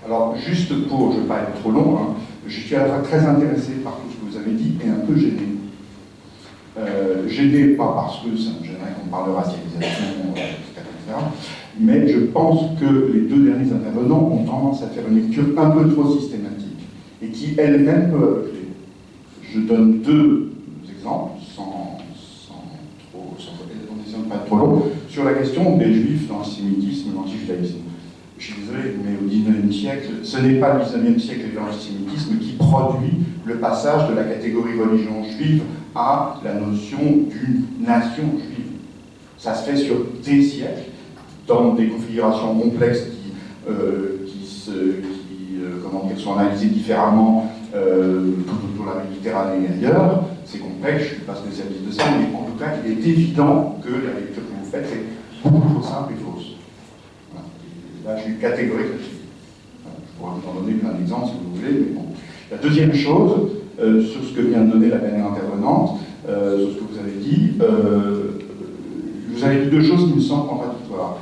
Alors, juste pour, je ne vais pas être trop long, hein, je suis à la fois très intéressé par tout ce que vous avez dit et un peu gêné. Gêné, pas parce que ça me gênerait qu'on parle de racialisation, etc., mais je pense que les deux derniers intervenants ont tendance à faire une lecture un peu trop systématique et qui elle-même peut heurter. Je donne deux exemples, en essayant de ne pas être trop long, sur la question des juifs, l'antisémitisme, l'antijudaïsme. Je suis désolé, mais au XIXe siècle, ce n'est pas le XIXe siècle et l'antisémitisme qui produit le passage de la catégorie religion juive à la notion d'une nation juive. Ça se fait sur des siècles, dans des configurations complexes qui sont analysées différemment tout autour de la Méditerranée et ailleurs. C'est complexe, je ne suis pas spécialiste de ça, mais en tout cas, il est évident que la lecture que vous faites est beaucoup trop simple et fausse. Voilà. Là, je suis catégorique là-dessus. Je pourrais vous en donner plein d'exemples si vous voulez, mais bon. La deuxième chose, sur ce que vient de donner la dernière intervenante, sur ce que vous avez dit deux choses qui me semblent contradictoires.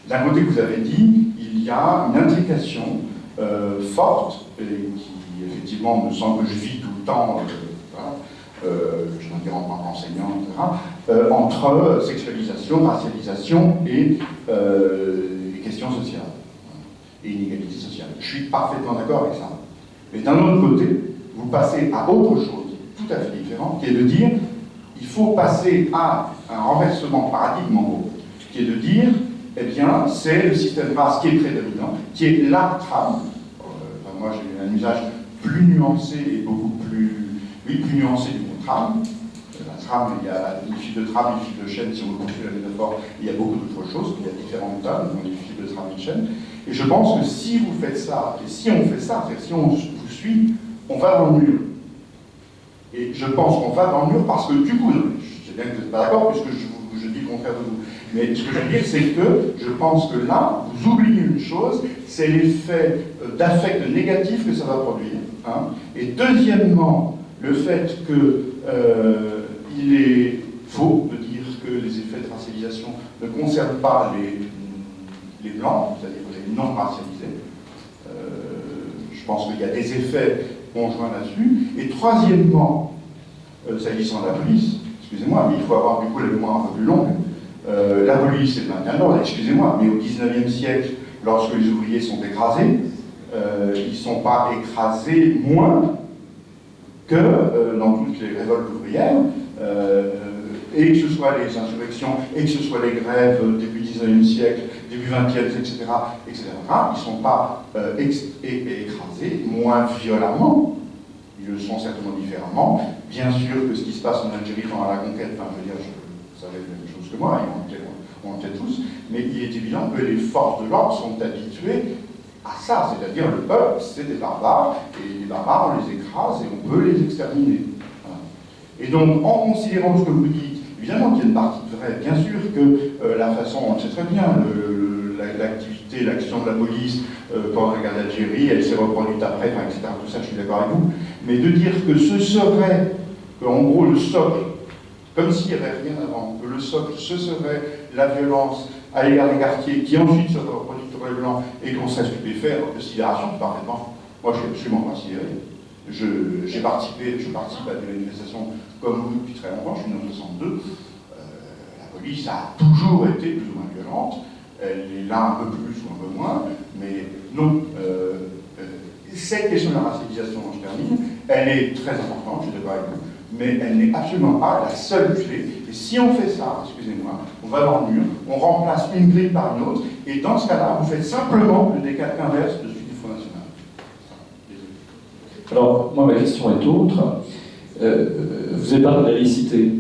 D'un côté, vous avez dit, il y a une intrication forte, et qui effectivement me semble que je vis tout le temps, je n'en dirai en tant qu'enseignant, etc., entre sexualisation, racialisation et questions sociales, et inégalité sociale. Je suis parfaitement d'accord avec ça. Mais d'un autre côté, vous passez à autre chose, tout à fait différente, qui est de dire, il faut passer à un renversement de paradigme, en gros, qui est de dire, eh bien, c'est le système race qui est prédominant, qui est la trame. Moi, j'ai un usage plus nuancé et beaucoup plus nuancé du mot trame. La trame, il y a une file de trame, une file de chaîne, si on continue la métaphore, il y a beaucoup d'autres choses, il y a différentes tables, donc des files de trame et de chaîne. Et je pense que si vous faites ça, et si on fait ça, si on vous suit, on va dans le mur. Et je pense qu'on va dans le mur parce que du coup, je sais bien que vous n'êtes pas d'accord puisque je dis le contraire de vous, mais ce que je veux dire, c'est que je pense que là, vous oubliez une chose, c'est l'effet d'affect négatif que ça va produire. Hein. Et deuxièmement, le fait qu'il est faux de dire que les effets de racialisation ne concernent pas les blancs, c'est-à-dire les non racialisés. Je pense qu'il y a des effets conjoints là-dessus. Et troisièmement, s'agissant de la police, excusez-moi, mais il faut avoir du coup la mémoire un peu plus longue. La police, c'est le maintien de l'ordre, excusez-moi, mais au XIXe siècle, lorsque les ouvriers sont écrasés, ils ne sont pas écrasés moins que dans toutes les révoltes ouvrières, et que ce soit les insurrections, et que ce soit les grèves début XIXe siècle, début XXe, etc., ils ne sont pas écrasés moins violemment, ils le sont certainement différemment. Bien sûr que ce qui se passe en Algérie pendant la conquête, enfin, je veux dire, vous savez la même chose que moi, et on le fait tous, mais il est évident que les forces de l'ordre sont habituées à ça, c'est-à-dire le peuple, c'est des barbares, et les barbares, on les écrase et on peut les exterminer. Voilà. Et donc, en considérant ce que vous dites, évidemment qu'il y a une partie de vrai, bien sûr que la façon, on le sait très bien, l'activité, l'action de la police pendant la guerre d'Algérie, elle s'est reproduite après, enfin, etc., tout ça, je suis d'accord avec vous, mais de dire que ce serait, qu'en gros, le socle, comme s'il n'y avait rien avant, que le socle, ce serait la violence à l'égard des quartiers, qui ensuite se reproduit sur les blancs, et qu'on serait stupéfait, de sidération, parfaitement. Moi, je suis absolument pas sidéré. Je participe à des manifestations comme vous depuis très longtemps, je suis né en 62. La police a toujours été plus ou moins violente, elle est là un peu plus ou un peu moins, mais non. Cette question de la racialisation, je termine, elle est très importante, je suis d'accord avec vous, mais elle n'est absolument pas la seule clé. Et si on fait ça, excusez-moi, on va dans le mur, on remplace une clé par une autre, et dans ce cas-là, vous faites simplement le décalage inverse de celui du Front National. Désolé. Alors, moi, ma question est autre. Vous avez parlé de la laïcité.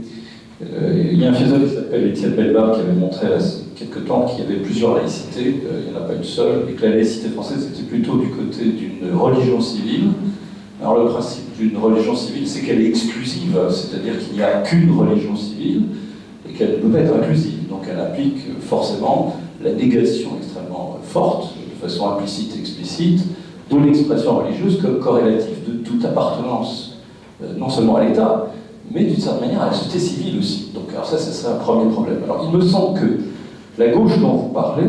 Il y a un philosophe qui s'appelle Étienne Belbar qui avait montré il y a quelques temps qu'il y avait plusieurs laïcités, il n'y en a pas une seule, et que la laïcité française était plutôt du côté d'une religion civile. Alors le principe d'une religion civile, c'est qu'elle est exclusive, c'est-à-dire qu'il n'y a qu'une religion civile et qu'elle ne peut pas être inclusive. Donc elle implique forcément la négation extrêmement forte, de façon implicite et explicite, de l'expression religieuse comme corrélatif de toute appartenance, non seulement à l'État, mais d'une certaine manière à la société civile aussi. Donc alors ça serait un premier problème. Alors il me semble que la gauche dont vous parlez,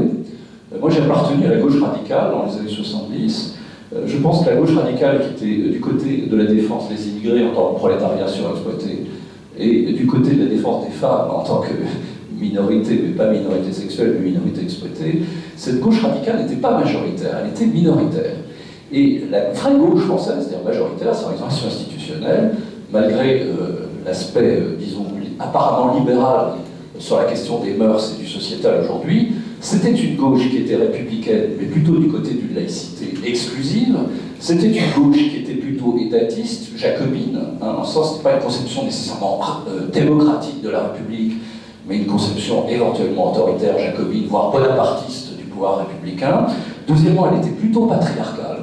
moi j'ai appartenu à la gauche radicale dans les années 70, Je pense que la gauche radicale qui était du côté de la défense des immigrés en tant que prolétariat surexploité et du côté de la défense des femmes en tant que minorité, mais pas minorité sexuelle, mais minorité exploitée, cette gauche radicale n'était pas majoritaire, elle était minoritaire. Et la vraie gauche française, c'est-à-dire majoritaire, c'est l'organisation institutionnelle, malgré l'aspect, disons, apparemment libéral sur la question des mœurs et du sociétal aujourd'hui, c'était une gauche qui était républicaine, mais plutôt du côté d'une laïcité exclusive. C'était une gauche qui était plutôt étatiste, jacobine, en ce sens, ce n'est pas une conception nécessairement démocratique de la République, mais une conception éventuellement autoritaire, jacobine, voire bonapartiste du pouvoir républicain. Deuxièmement, elle était plutôt patriarcale.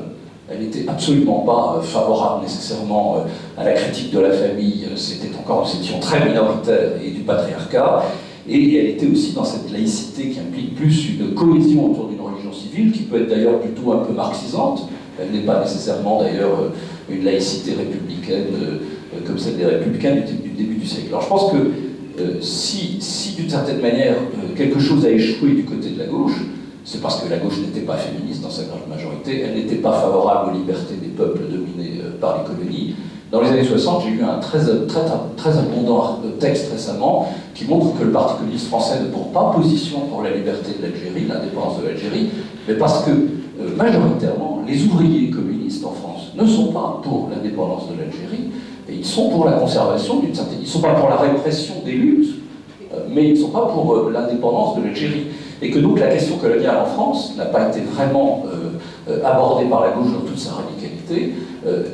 Elle n'était absolument pas favorable nécessairement à la critique de la famille. C'était encore une conception très minoritaire et du patriarcat. Et elle était aussi dans cette laïcité qui implique plus une cohésion autour d'une religion civile, qui peut être d'ailleurs plutôt un peu marxisante. Elle n'est pas nécessairement d'ailleurs une laïcité républicaine comme celle des républicains du début du siècle. Alors je pense que si d'une certaine manière quelque chose a échoué du côté de la gauche, c'est parce que la gauche n'était pas féministe dans sa grande majorité, elle n'était pas favorable aux libertés des peuples dominés par les colonies. Dans les années 60, j'ai lu un très abondant texte récemment qui montre que le Parti communiste français ne prend pas position pour la liberté de l'Algérie, l'indépendance de l'Algérie, mais parce que majoritairement, les ouvriers communistes en France ne sont pas pour l'indépendance de l'Algérie, et ils sont pour la conservation d'une certaine... Ils ne sont pas pour la répression des luttes, mais ils ne sont pas pour l'indépendance de l'Algérie. Et que donc la question coloniale en France n'a pas été vraiment abordée par la gauche dans toute sa radicalité.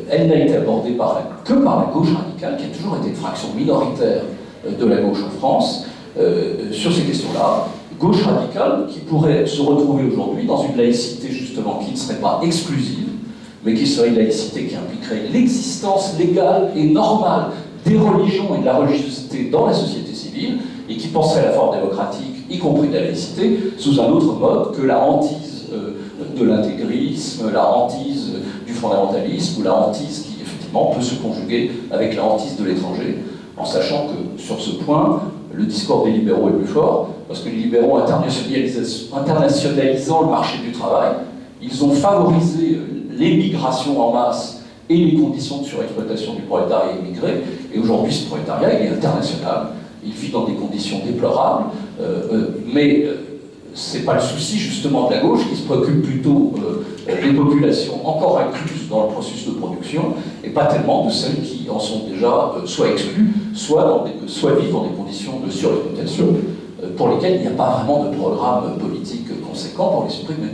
Elle n'a été abordée que par la gauche radicale, qui a toujours été une fraction minoritaire de la gauche en France, sur ces questions-là. Gauche radicale qui pourrait se retrouver aujourd'hui dans une laïcité justement qui ne serait pas exclusive, mais qui serait une laïcité qui impliquerait l'existence légale et normale des religions et de la religiosité dans la société civile, et qui penserait la forme démocratique, y compris de la laïcité, sous un autre mode que la hantise de l'intégrisme, la hantise du fondamentalisme, ou la hantise qui, effectivement, peut se conjuguer avec la hantise de l'étranger, en sachant que, sur ce point, le discours des libéraux est plus fort, parce que les libéraux internationalisant le marché du travail, ils ont favorisé l'émigration en masse et les conditions de surexploitation du prolétariat immigré, et aujourd'hui, ce prolétariat, il est international. Il vit dans des conditions déplorables, mais ce n'est pas le souci justement de la gauche qui se préoccupe plutôt des populations encore incluses dans le processus de production et pas tellement de celles qui en sont déjà soit exclues, soit vivent dans des conditions de surexploitation pour lesquelles il n'y a pas vraiment de programme politique conséquent pour les supprimer.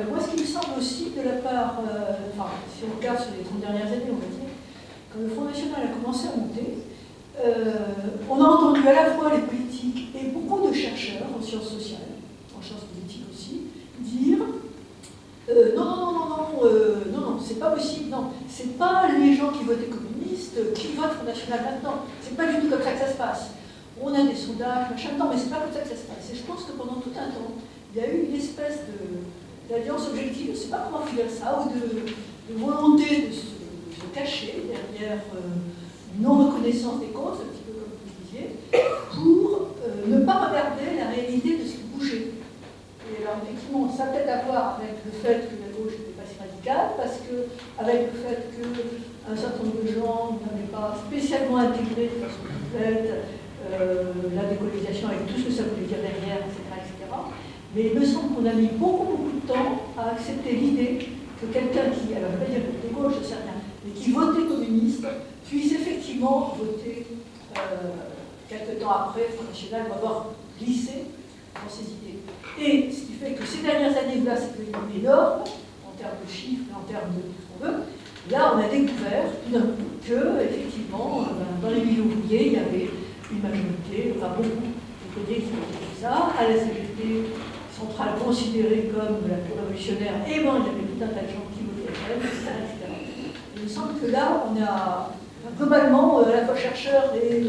Moi, ce qui me semble aussi de la part, si on regarde sur les 30 dernières années, on va dire, quand le Front National a commencé à monter, on a entendu à la fois les politiques et beaucoup de chercheurs en sciences sociales, en sciences politiques aussi, dire non, c'est pas possible, non, c'est pas les gens qui votaient communistes qui votent Front National maintenant, c'est pas du tout comme ça que ça se passe. On a des sondages, machin, non, mais c'est pas comme ça que ça se passe. Et je pense que pendant tout un temps, il y a eu une espèce d'alliance objective, je ne sais pas comment dire ça, ou de volonté de se cacher derrière une non-reconnaissance des causes, un petit peu comme vous disiez, pour ne pas regarder la réalité de ce qui bougeait. Et alors effectivement, ça a peut-être à voir avec le fait que la gauche n'était pas si radicale, parce que avec le fait qu'un certain nombre de gens n'avaient pas spécialement intégré de façon complète la décolonisation avec tout ce que ça voulait dire derrière, etc. Mais il me semble qu'on a mis beaucoup de temps à accepter l'idée que quelqu'un qui, alors je ne vais pas dire de gauche, je sais rien, mais qui votait communiste, puisse effectivement voter quelques temps après, Front National va avoir glissé dans ses idées. Et ce qui fait que ces dernières années-là, c'est devenu énorme, en termes de chiffres, en termes de tout ce qu'on veut. Là, on a découvert tout d'un coup que, effectivement, dans les milieux ouvriers, il y avait une majorité, enfin beaucoup d'ouvriers qui votaient ça, à la CGT centrale considérée comme la plus révolutionnaire, et ben, il y avait tout un tas de gens qui votaient elle, etc. Il me semble que là, on a globalement, à la fois chercheurs et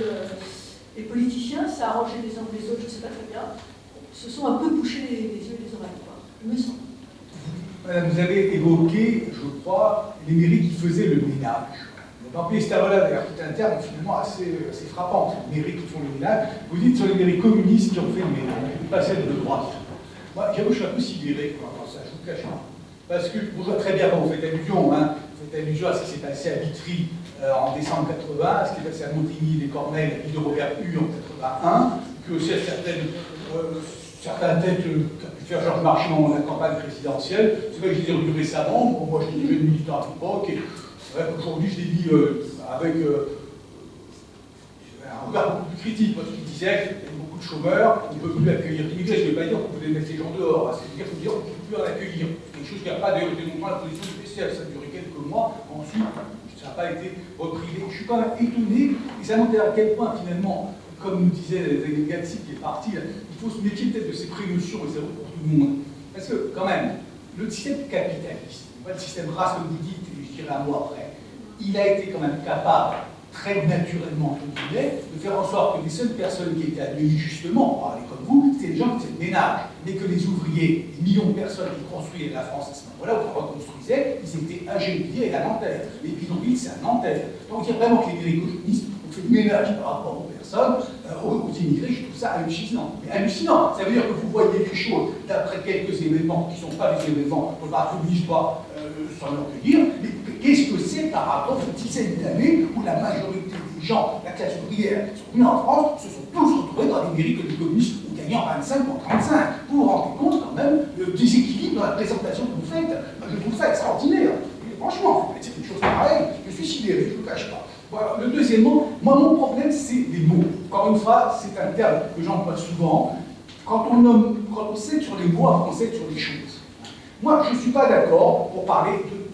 politiciens, ça a arrangé les uns ou les autres, je ne sais pas très bien, se sont un peu bouchés les yeux et les oreilles, quoi. Il me semble. Madame, vous avez évoqué, je crois, les mairies qui faisaient le ménage. Vous rappelez, c'est d'ailleurs un terme finalement assez frappant, les mairies qui font le ménage. Vous dites sur les mairies communistes qui ont fait le ménage, pas celles de droite. Moi, j'avoue, je suis un peu sidéré quand ça, je vous cache pas. parce que vous voyez très bien quand vous faites allusion, hein, vous faites allusion à ce qui s'est passé à Vitry en décembre 80, à ce qui s'est passé à Montigny-les-Corneilles, la ville de Robert Hue en 81, que aussi à certaines têtes qu'a pu faire Georges Marchand dans la campagne présidentielle. C'est vrai que je l'ai lu récemment, bon, moi je l'ai lu militant à l'époque, et aujourd'hui je l'ai lu avec un regard beaucoup plus critique, parce qu'il disait qu'il y a beaucoup de chômeurs, on ne peut plus accueillir d'immigrés. Je ne veux pas dire qu'on peut mettre ces gens dehors, hein. C'est-à-dire qu'on ne peut plus en accueillir. C'est quelque chose qui n'a pas d'ailleurs été longtemps la position du PCF, ça a duré quelques mois, ensuite ça n'a pas été repris. Je suis quand même étonné, et ça montre à quel point finalement, comme nous disait Gatsi qui est parti, il faut se méfier peut-être de ces prénotions et c'est pour tout le monde. Parce que quand même, le système capitaliste, pas le système race comme vous dites, et je dirai un mot après, il a été quand même capable, très naturellement, de faire en sorte que les seules personnes qui étaient admises justement, pour parler comme vous, c'était les gens qui faisaient le ménage, mais que les ouvriers, les millions de personnes qui construisaient la France à ce moment-là, ou qui reconstruisaient, ils étaient ingéniés à Nanterre. Les bidonvilles, c'est à Nanterre. Donc il y a vraiment que les économistes ont fait le ménage par rapport aux personnes, aux immigrés, je trouve ça hallucinant. Mais hallucinant, ça veut dire que vous voyez les choses d'après quelques événements qui ne sont pas des événements, on ne va pas sans l'orgueillir, mais qu'est-ce que c'est par rapport aux dizaines d'années où la majorité des gens, la classe ouvrière, qui sont venus en France, se sont tous retrouvés dans les mairies que les communistes ont gagné en 25 ou en 35. Vous vous rendez compte quand même le déséquilibre dans la présentation que vous faites. Je trouve ça extraordinaire. Et franchement, c'est une chose pareille, je suis sidéré, je ne vous cache pas. Voilà. Le deuxièmement, moi mon problème c'est les mots. Encore une fois, c'est un terme que j'emploie souvent. Quand on sait sur les mots, on sait sur les choses. Moi, je ne suis pas d'accord pour parler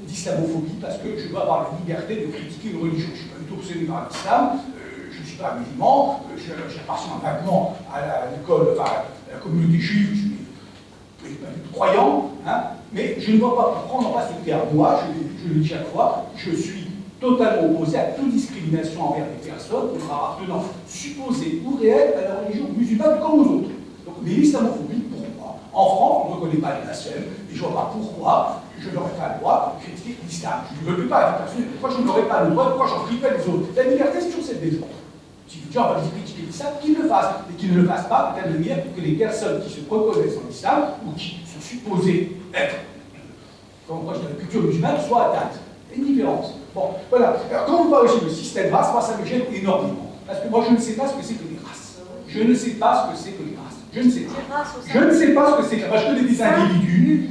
d'islamophobie parce que je dois avoir la liberté de critiquer une religion. Je ne suis pas du tout obsédé par l'islam, je ne suis pas musulman, j'appartiens vaguement à l'école, enfin, à la communauté juive, je ne suis pas du tout croyant, hein, mais je ne vois pas, prendre pas ce terme. Moi, je le dis chaque fois, je suis totalement opposé à toute discrimination envers les personnes pour leur appartenance supposée ou réelle à la religion musulmane comme aux autres. Donc, mais l'islamophobie, pour moi, en France, on ne reconnaît pas les blasphèmes, et je ne vois pas pourquoi je n'aurais pas le droit de critiquer l'islam. Je ne veux pas, pourquoi je n'aurais pas le droit, pourquoi j'en critiquerais les autres. La liberté, c'est toujours celle des autres. Si les gens veulent critiquer l'islam, qu'ils le fassent, mais qu'ils ne le fassent pas de telle manière que les personnes qui se reconnaissent en islam, ou qui sont supposées être, comme moi je dis, la culture musulmane, soient atteintes. Il y a une différence. Bon, voilà. Alors, quand vous parlez aussi de système race, moi ça me gêne énormément. Parce que moi je ne sais pas ce que c'est que les races. Je ne sais pas ce que c'est que les races. Je ne sais pas. Je ne sais pas ce que c'est que. Je connais des individus.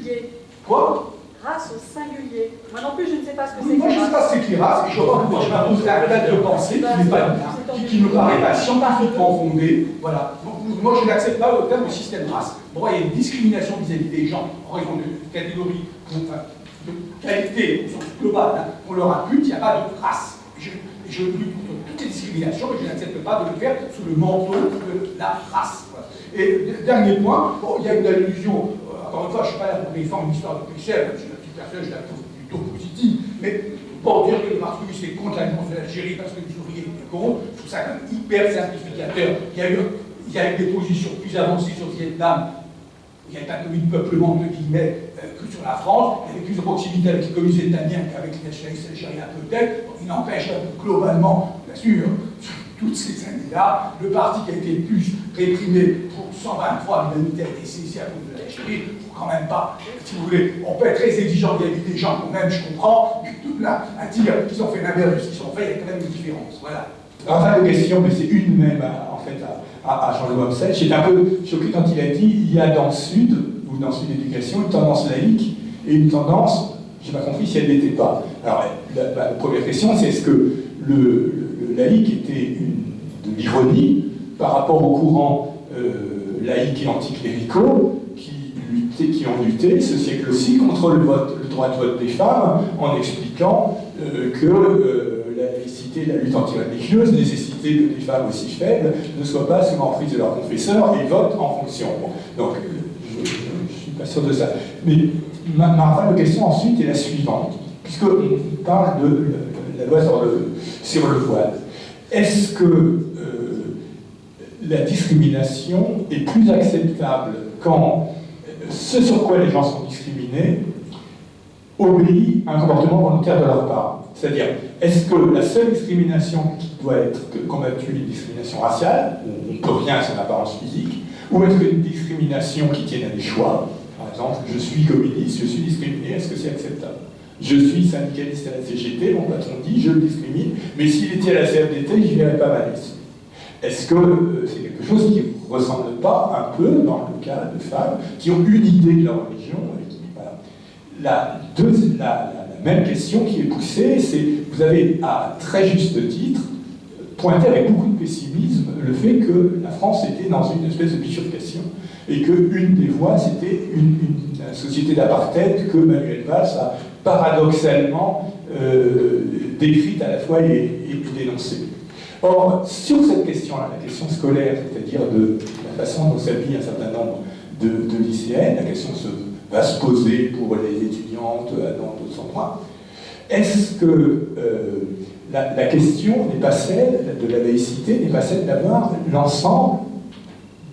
Quoi? Race au singulier. Moi non plus, je ne sais pas ce que c'est. Moi, je ne sais pas ce que c'est que les races, et je ne vois pas pourquoi je m'impose un tas de pensée qui ne paraît pas scientifiquement fondée. Voilà. Donc, moi, je n'accepte pas le terme de système race. Pour moi, il y a une discrimination vis-à-vis des gens en raison de catégories, de qualité, au sens global, hein, qu'on leur impute, il n'y a pas de race. Je lutte contre toutes les discriminations, mais je n'accepte pas de le faire sous le manteau de la race. Voilà. Et dernier point, bon, il y a une allusion. Encore une fois, je ne suis pas là pour défendre l'histoire de Péchel, je suis un petit personnage, je la trouve plutôt positive, mais pour dire que le Parti communiste est contre l'alliance de l'Algérie parce que les ouvriers étaient contre, je trouve ça quand même hyper simplificateur. Il y a eu des positions plus avancées sur le Vietnam, il n'y avait pas comme une peuplement de guillemets que sur la France, il y avait plus de proximité avec les communistes vietnamiens qu'avec les nationalistes algériens peut-être. Il n'empêche globalement, bien sûr, toutes ces années-là, le parti qui a été le plus réprimé pour 123 l'humanité a été saisi à cause de l'Algérie. Il ne faut quand même pas, si vous voulez, on peut être très exigeant vis-à-vis des gens qu'on aime, je comprends, mais tout là, à dire qu'ils ont fait l'inverse de ce qu'ils ont fait, il y a quand même une différence. Voilà. Enfin, la question, mais c'est une même en fait à Jean-Louis Hobsel. J'étais un peu choqué quand il a dit il y a dans le Sud, ou dans le Sud d'éducation, une tendance laïque et une tendance, je n'ai pas compris si elle n'était pas. Alors, la première question, c'est est-ce que le laïque était de l'ironie par rapport aux courants laïques et anticléricaux qui ont lutté ce siècle aussi contre le droit de vote des femmes en expliquant que la laïcité, la lutte anti-religieuse nécessitait que des femmes aussi faibles ne soient pas sous l'emprise de leur confesseur et votent en fonction. Bon, donc, je ne suis pas sûr de ça. Mais ma question ensuite est la suivante, puisqu'on parle de la loi sur le voile. Est-ce que la discrimination est plus acceptable quand ce sur quoi les gens sont discriminés oblige un comportement volontaire de leur part? C'est-à-dire, est-ce que la seule discrimination qui doit être combattue est une discrimination raciale, où on ne peut rien à son apparence physique, ou est-ce qu'une discrimination qui tienne à des choix, Par exemple, je suis communiste, je suis discriminé, est-ce que c'est acceptable? Je suis syndicaliste à la CGT, mon patron dit, je le discrimine, mais s'il était à la CFDT, je ne verrais pas ma liste. Est-ce que c'est quelque chose qui ne ressemble pas un peu, dans le cas de femmes qui ont une idée de leur religion et qui, voilà. La même question qui est poussée, c'est, vous avez à très juste titre pointé avec beaucoup de pessimisme le fait que la France était dans une espèce de bifurcation et qu'une des voies, c'était une société d'apartheid que Manuel Valls a paradoxalement décrite à la fois et dénoncée. Or, sur cette question-là, la question scolaire, c'est-à-dire de la façon dont s'habille un certain nombre de lycéennes, la question va se poser pour les étudiantes dans d'autres endroits. Est-ce que la question n'est pas celle de la laïcité, n'est pas celle d'avoir l'ensemble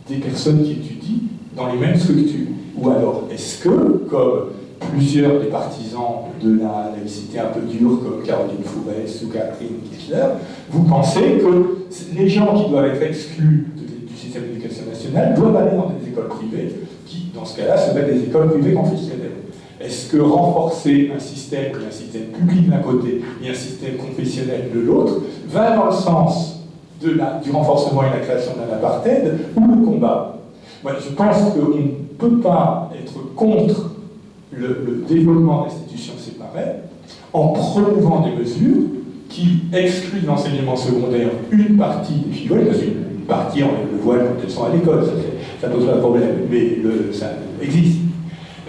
des personnes qui étudient dans les mêmes structures? Ou alors, est-ce que, comme plusieurs des partisans de la laïcité un peu dure, comme Caroline Fourès ou Catherine Kichler, vous pensez que les gens qui doivent être exclus du système d'éducation nationale doivent aller dans des écoles privées, qui, dans ce cas-là, seraient des écoles privées confessionnelles? Est-ce que renforcer un système public d'un côté et un système confessionnel de l'autre va dans le sens du renforcement et de la création d'un apartheid ou le combat? Moi, je pense qu'on ne peut pas être contre le développement d'institutions séparées en promouvant des mesures qui excluent de l'enseignement secondaire une partie des filles, parce qu'une partie enlève le voile quand elles sont à l'école, ça pose pas de problème, mais ça existe.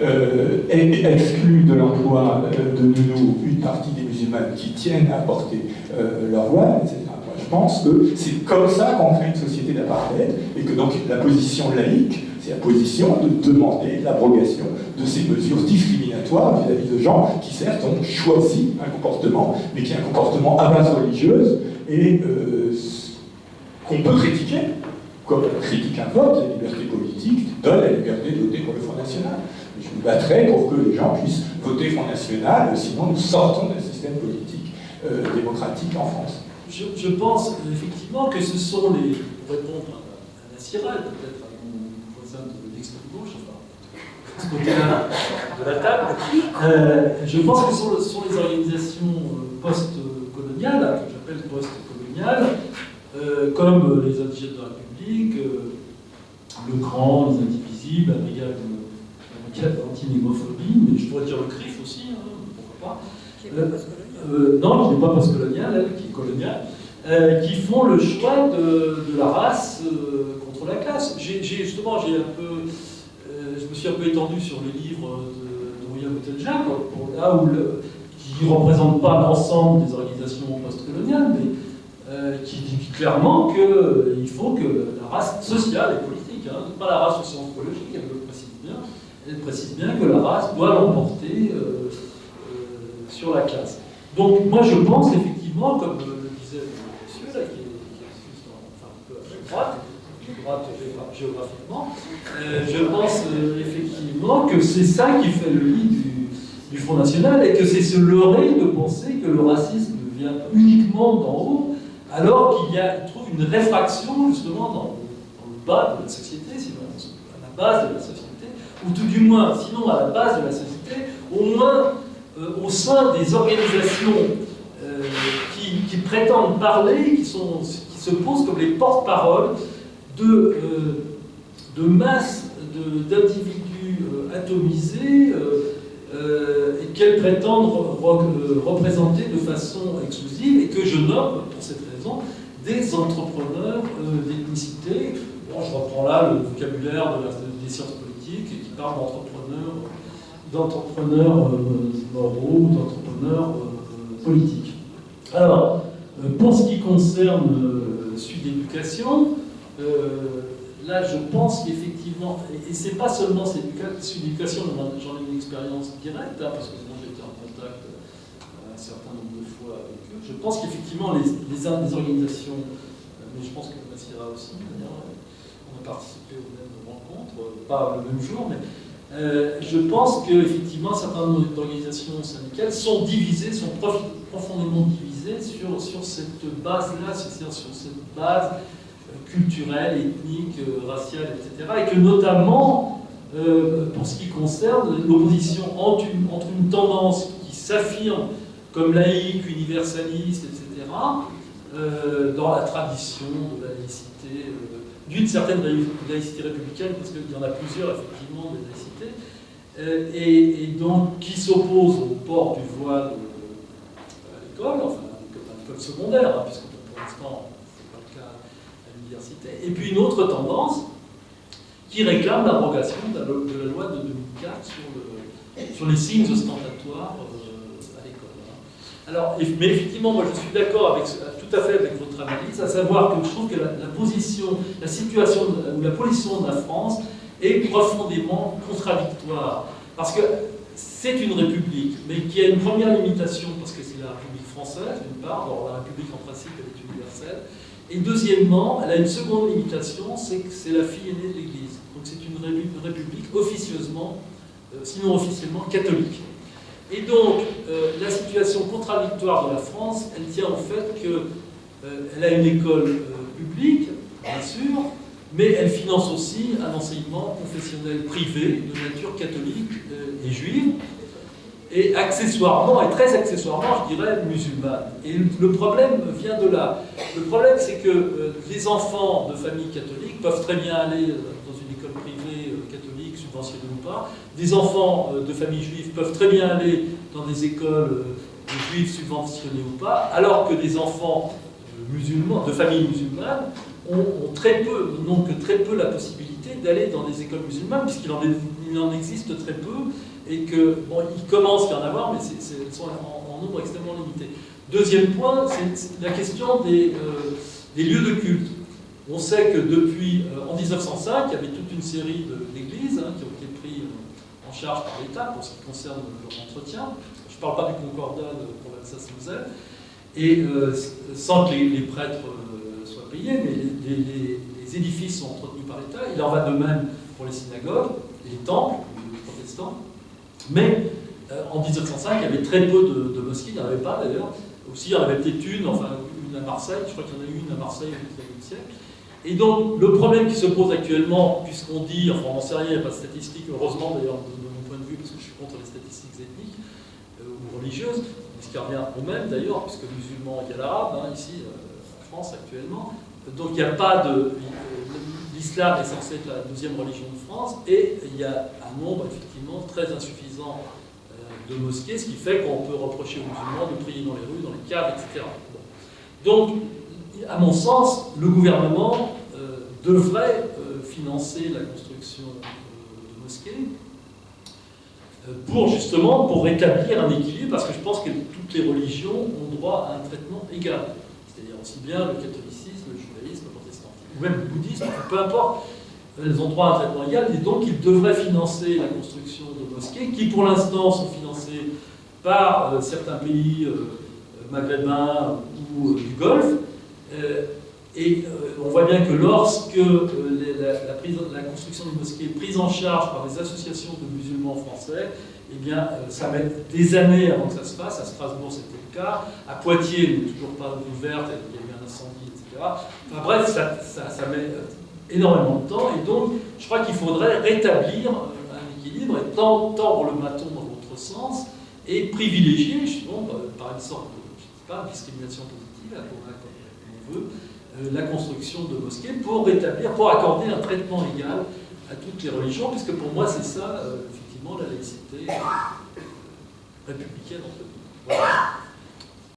Et exclut de l'emploi de nounou une partie des musulmanes qui tiennent à porter leur voile, etc. Moi, je pense que c'est comme ça qu'on crée une société d'apartheid, et que donc la position laïque, c'est la position de demander l'abrogation de ces mesures discriminatoires vis-à-vis de gens qui certes ont choisi un comportement, mais qui est un comportement à base religieuse, et qu'on peut critiquer, comme on critique un vote, la liberté politique donne la liberté de voter pour le Front National. Je me battrai pour que les gens puissent voter Front National, sinon nous sortons d'un système politique démocratique en France. Je pense effectivement que ce sont les, pour répondre à la Cyril, peut-être à mon voisin de l'extrême gauche, enfin, de ce côté-là de la table, je pense que ce sont les organisations post-coloniales, que j'appelle post-coloniales, comme les indigènes de la République, le CRAN, les Indivisibles, la brigade anti-némophobie, mais je pourrais dire le CRIF aussi, pourquoi pas. Qui n'est pas post-colonial. Non, qui n'est pas post-coloniale, elle, qui est coloniale, qui font le choix de la race contre la classe. Je me suis un peu étendu sur les livres de William Boutelja, là où qui ne représente pas l'ensemble des organisations post-coloniales, mais qui dit clairement qu'il faut que la race sociale et politique, pas la race socio-anthropologique, elle précise bien que la race doit l'emporter sur la classe. Donc moi je pense effectivement, comme le disait le monsieur là, qui est enfin, un peu à droite géographiquement, je pense effectivement que c'est ça qui fait le lit du Front National, et que c'est se leurrer de penser que le racisme vient uniquement d'en haut, alors qu'il trouve une réfraction justement dans le bas de la société, sinon à la base de la société, ou tout du moins, sinon à la base de la société, au moins au sein des organisations qui prétendent parler, qui se posent comme les porte-paroles de masses d'individus atomisés et qu'elles prétendent représenter de façon exclusive, et que je nomme, pour cette raison, des entrepreneurs d'ethnicité. Bon, je reprends là le vocabulaire des sciences politiques qui parle d'entrepreneurs moraux, d'entrepreneurs politiques. Alors, pour ce qui concerne Sud Éducation, là je pense qu'effectivement, et c'est pas seulement Sud Éducation, j'en ai une expérience directe, parce que moi j'étais en contact un certain nombre de fois avec eux, je pense qu'effectivement les organisations, mais je pense que Massira aussi, d'ailleurs, on a participé aux mêmes rencontres, pas le même jour, mais je pense qu'effectivement un certain nombre d'organisations syndicales sont divisées, sont profondément divisées sur cette base-là, c'est-à-dire sur cette base culturelle, ethnique, raciale, etc. Et que notamment pour ce qui concerne l'opposition entre une tendance qui s'affirme comme laïque, universaliste, etc., dans la tradition de la laïcité, d'une certaine laïcité républicaine, parce qu'il y en a plusieurs, effectivement, des laïcités, et donc qui s'oppose au port du voile à l'école, enfin à l'école secondaire, hein, puisque pour l'instant, ce n'est pas le cas à l'université, et puis une autre tendance qui réclame l'abrogation de la loi de 2004 sur les signes ostentatoires à l'école. Alors, mais effectivement, moi je suis d'accord tout à fait avec votre analyse, à savoir que je trouve que la situation ou la position de la France est profondément contradictoire. Parce que c'est une république, mais qui a une première limitation, parce que c'est la République française, d'une part, alors la République en principe elle est universelle, et deuxièmement, elle a une seconde limitation, c'est que c'est la fille aînée de l'Église. Donc c'est une république officieusement, sinon officiellement, catholique. Et donc, la situation contradictoire de la France, elle tient au fait qu'elle a une école publique, bien sûr, mais elle finance aussi un enseignement confessionnel privé de nature catholique et juive, et accessoirement, et très accessoirement, je dirais, musulmane. Et le problème vient de là. Le problème, c'est que les enfants de familles catholiques peuvent très bien aller dans une école privée catholique, subventionnée ou pas. Des enfants de familles juives peuvent très bien aller dans des écoles juives subventionnées ou pas, alors que des enfants musulmans, de familles musulmanes n'ont que très peu la possibilité d'aller dans des écoles musulmanes, puisqu'il en existe très peu, et que, bon, il commence à y en avoir, mais elles sont en nombre extrêmement limité. Deuxième point, c'est la question des lieux de culte. On sait que depuis, en 1905, il y avait toute une série d'églises qui ont été prises en charge par l'État pour ce qui concerne leur entretien. Je ne parle pas du Concordat pour l'Alsace-Moselle, et sans que les prêtres soient payés, mais les édifices sont entretenus par l'État. Il en va de même pour les synagogues, les temples, les protestants. Mais en 1905, il y avait très peu de mosquées, il n'y en avait pas d'ailleurs. Aussi, il y en avait peut-être une à Marseille, je crois qu'il y en a eu une à Marseille au XVIIe siècle. Et donc, le problème qui se pose actuellement, puisqu'on dit, enfin on n'en sait rien, il n'y a pas de statistiques, heureusement d'ailleurs, de mon point de vue, parce que je suis contre les statistiques ethniques ou religieuses, ce qui revient au même d'ailleurs, puisque musulman égale arabe, ici, en France actuellement. Donc, il n'y a pas de... L'islam est censé être la deuxième religion de France, et il y a un nombre effectivement très insuffisant de mosquées, ce qui fait qu'on peut reprocher aux musulmans de prier dans les rues, dans les caves, etc. Bon. Donc, à mon sens, le gouvernement devrait financer la construction de mosquées pour rétablir un équilibre, parce que je pense que toutes les religions ont droit à un traitement égal, c'est-à-dire aussi bien le catholicisme, le judaïsme, le protestantisme, ou même le bouddhisme, peu importe, elles ont droit à un traitement égal, et donc ils devraient financer la construction de mosquées, qui pour l'instant sont financées par certains pays maghrébins ou du Golfe, et on voit bien que lorsque la construction de mosquées est prise en charge par des associations de musulmans français, eh bien, ça met des années avant que ça se fasse. À Strasbourg, c'était le cas. À Poitiers, elle n'est toujours pas ouverte, il y a eu un incendie, etc. Enfin bref, ça met énormément de temps, et donc je crois qu'il faudrait rétablir un équilibre et tordre le bâton dans l'autre sens et privilégier, justement, par une sorte de, discrimination positive, comme on veut, la construction de mosquées pour accorder un traitement égal à toutes les religions, puisque pour moi c'est ça, effectivement, la laïcité républicaine entre nous. Voilà.